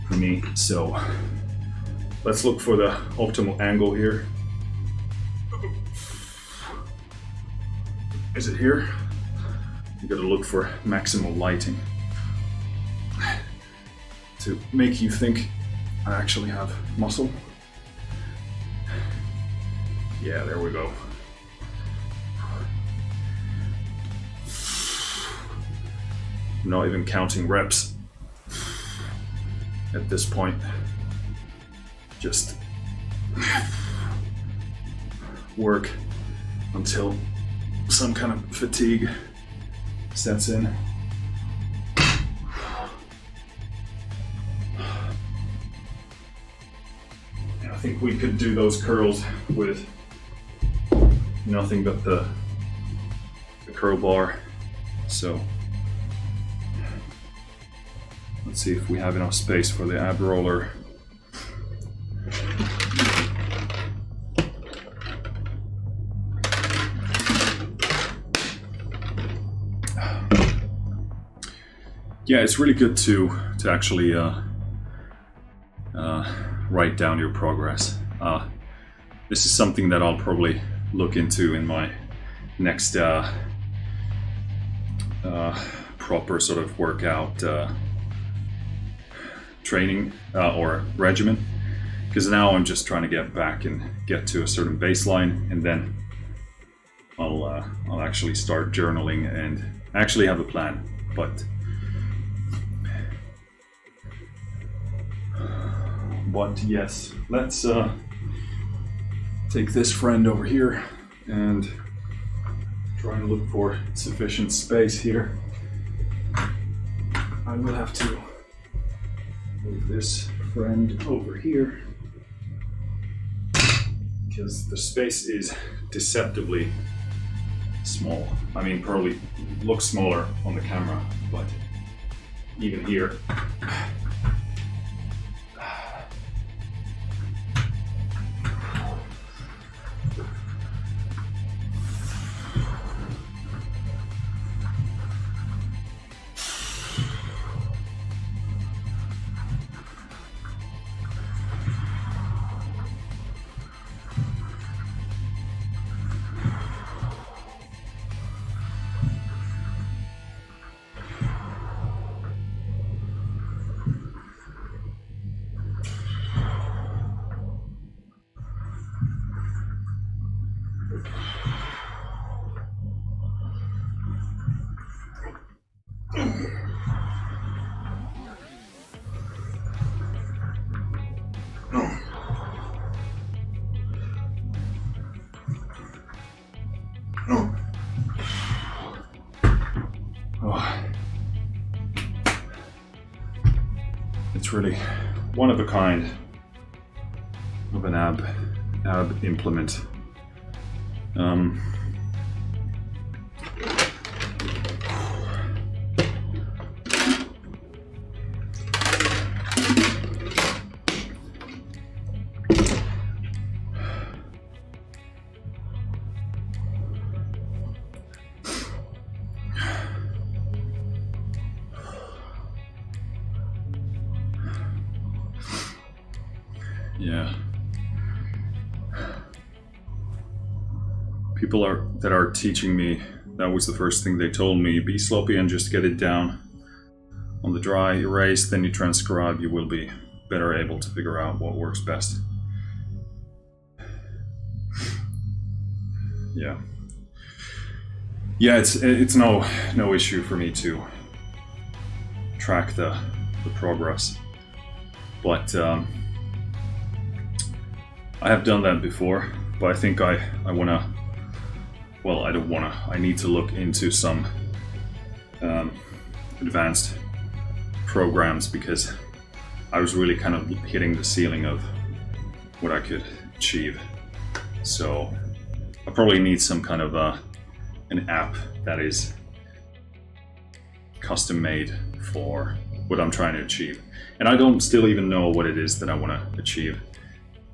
for me. So let's look for the optimal angle here. Is it here? You gotta look for maximal lighting to make you think I actually have muscle. Yeah, there we go. I'm not even counting reps at this point. Just work until some kind of fatigue sets in. I think we could do those curls with nothing but the curl bar. So let's see if we have enough space for the ab roller. Yeah, it's really good to actually write down your progress. This is something that I'll probably look into in my next proper sort of workout training or regimen, because now I'm just trying to get back and get to a certain baseline, and then I'll actually start journaling and actually have a plan. But yes, let's take this friend over here and try and look for sufficient space here. I will have to move this friend over here because the space is deceptively small. I mean, probably looks smaller on the camera, but even here. It's really one of a kind of an ab implement. Yeah. People that are teaching me, that was the first thing they told me: be sloppy and just get it down. On the dry erase, then you transcribe, you will be better able to figure out what works best. Yeah. Yeah, it's no issue for me to track the progress, but I have done that before, but I think I need to look into some advanced programs, because I was really kind of hitting the ceiling of what I could achieve. So I probably need some kind of an app that is custom made for what I'm trying to achieve. And I don't still even know what it is that I want to achieve.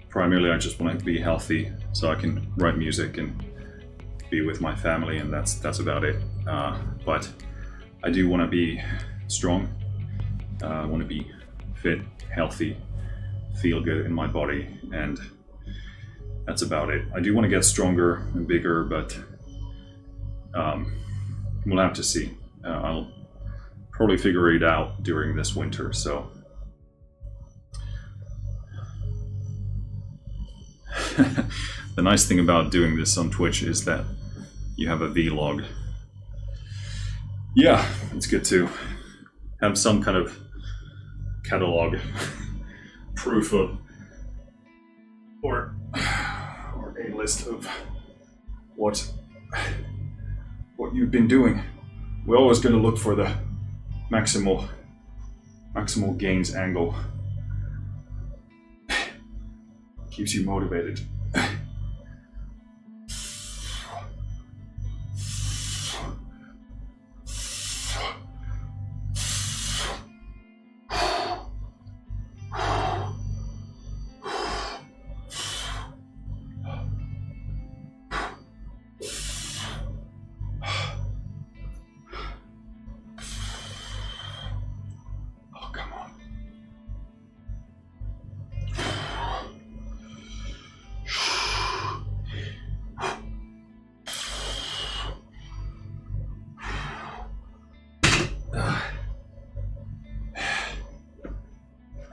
Primarily, I just want to be healthy so I can write music and be with my family, and that's about it. But I do want to be strong, I want to be fit, healthy, feel good in my body, and that's about it. I do want to get stronger and bigger, but we'll have to see. I'll probably figure it out during this winter, so. The nice thing about doing this on Twitch is that you have a vlog. Yeah, it's good to have some kind of catalog, proof of, or a list of what you've been doing. We're always going to look for the maximal gains angle. Keeps you motivated.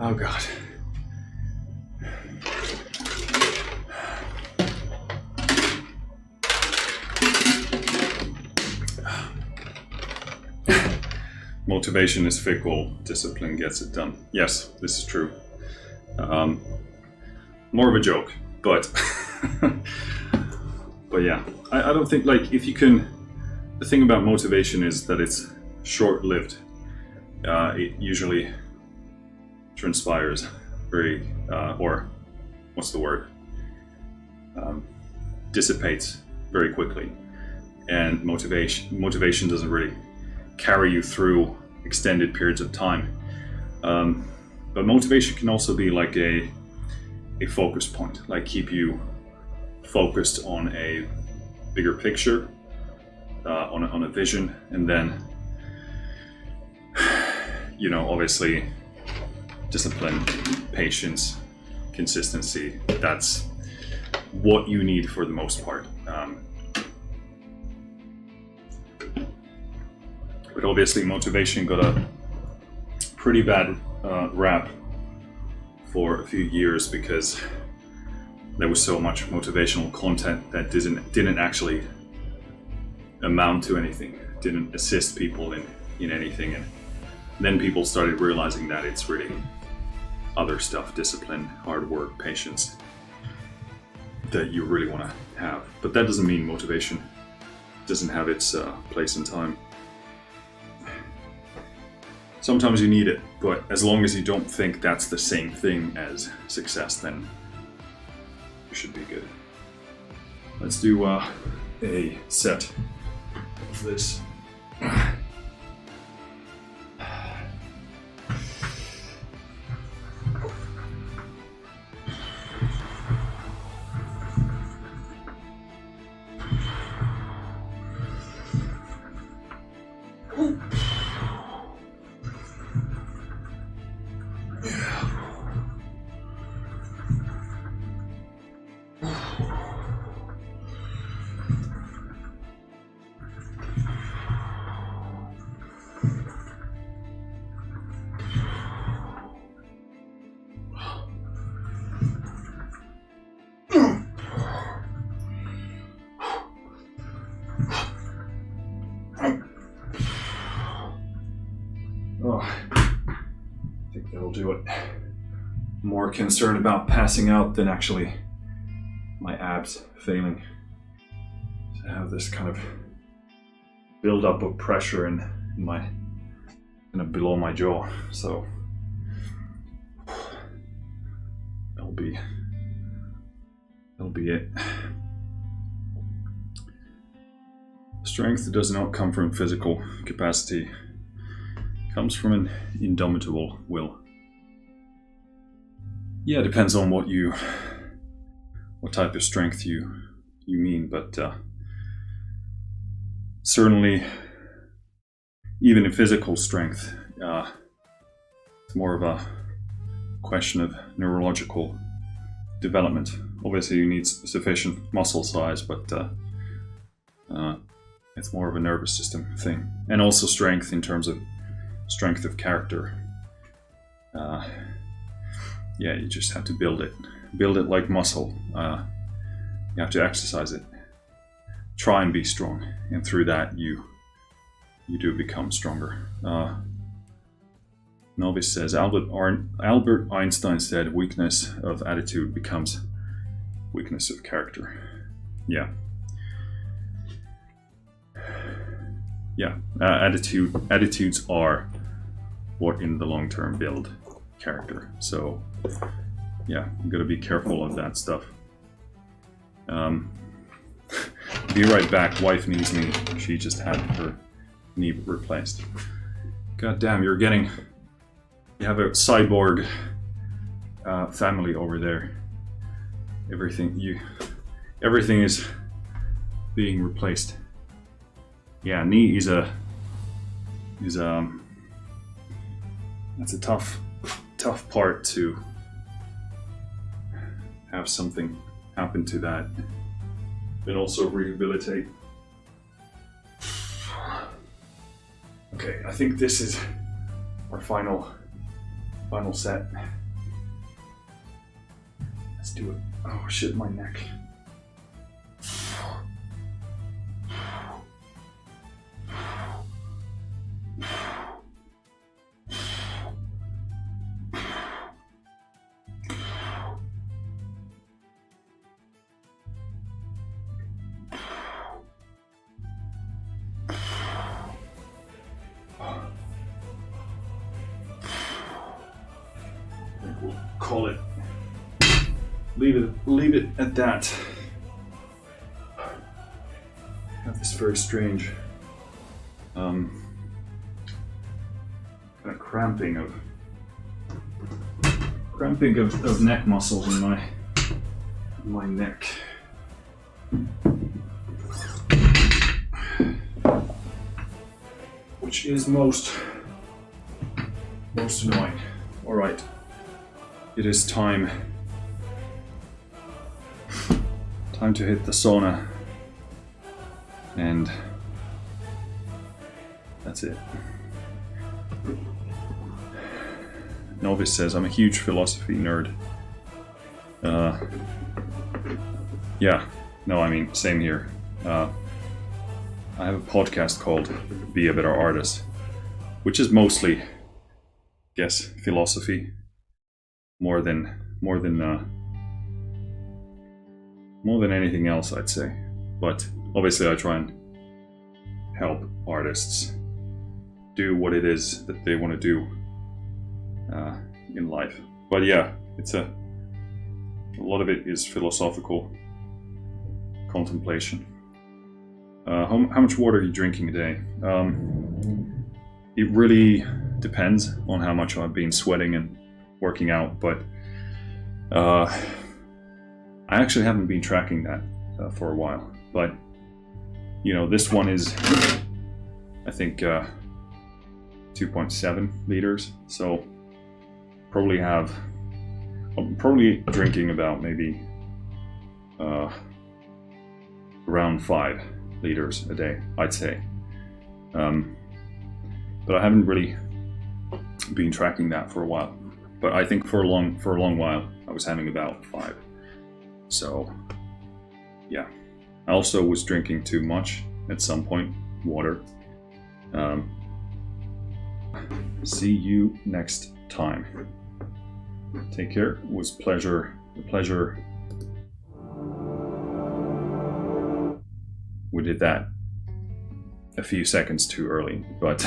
Oh God. Motivation is fickle, discipline gets it done. Yes, this is true. More of a joke, but but yeah, I don't think, like, if you can, the thing about motivation is that it's short-lived. It usually transpires very, or what's the word? Dissipates very quickly, and motivation doesn't really carry you through extended periods of time. But motivation can also be like a focus point, like keep you focused on a bigger picture, on a vision, and then, you know, obviously discipline, patience, consistency, that's what you need for the most part. But obviously motivation got a pretty bad rap for a few years because there was so much motivational content that didn't actually amount to anything, didn't assist people in anything. And then people started realizing that it's really other stuff, discipline, hard work, patience, that you really want to have. But that doesn't mean motivation doesn't have its place and time. Sometimes you need it, but as long as you don't think that's the same thing as success, then you should be good. Let's do a set of this. I think that'll do it. More concerned about passing out than actually my abs failing. So I have this kind of build-up of pressure in my, kind of below my jaw. So that'll be it. Strength does not come from physical capacity. It comes from an indomitable will. Yeah, it depends on what type of strength you mean, but certainly, even in physical strength, It's more of a question of neurological development. Obviously, you need sufficient muscle size, but it's more of a nervous system thing, and also strength in terms of strength of character. Yeah, you just have to build it like muscle. You have to exercise it, try and be strong, and through that you do become stronger. Novice says Albert Einstein said weakness of attitude becomes weakness of character. Yeah. Attitudes are what in the long term build character. So yeah, you gotta be careful of that stuff. Be right back. Wife needs me. She just had her knee replaced. God damn, you have a cyborg family over there. Everything is being replaced. Yeah, knee is that's a tough part to have something happen to that, and also rehabilitate. Okay, I think this is our final set. Let's do it. Oh shit, my neck. We'll call it. Leave it at that. I have this very strange kind of cramping of neck muscles in my neck. Which is most annoying. All right. It is time to hit the sauna, and that's it. Novice says, I'm a huge philosophy nerd. Yeah, no, I mean, same here. I have a podcast called Be a Better Artist, which is mostly, I guess, philosophy more than anything else, I'd say. But obviously I try and help artists do what it is that they want to do in life. But yeah, it's a lot of it is philosophical contemplation. How much water are you drinking a day? It really depends on how much I've been sweating and working out, but I actually haven't been tracking that for a while, but you know, this one is, I think, 2.7 liters. So I'm probably drinking about maybe around 5 liters a day, I'd say. But I haven't really been tracking that for a while. But I think for a long while I was having about 5. So yeah, I also was drinking too much at some point, water. See you next time. Take care. It was a pleasure. We did that a few seconds too early, but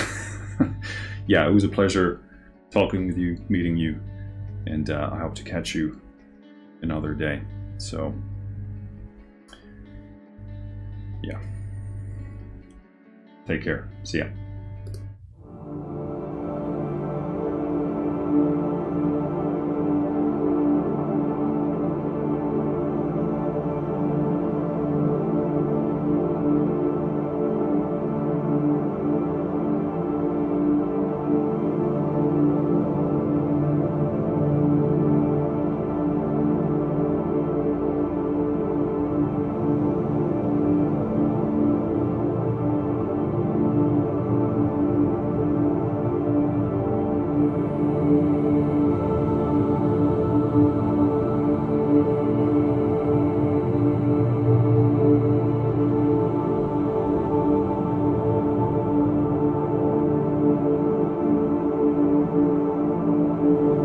yeah, it was a pleasure talking with you, meeting you, and I hope to catch you another day. So yeah, take care. See ya.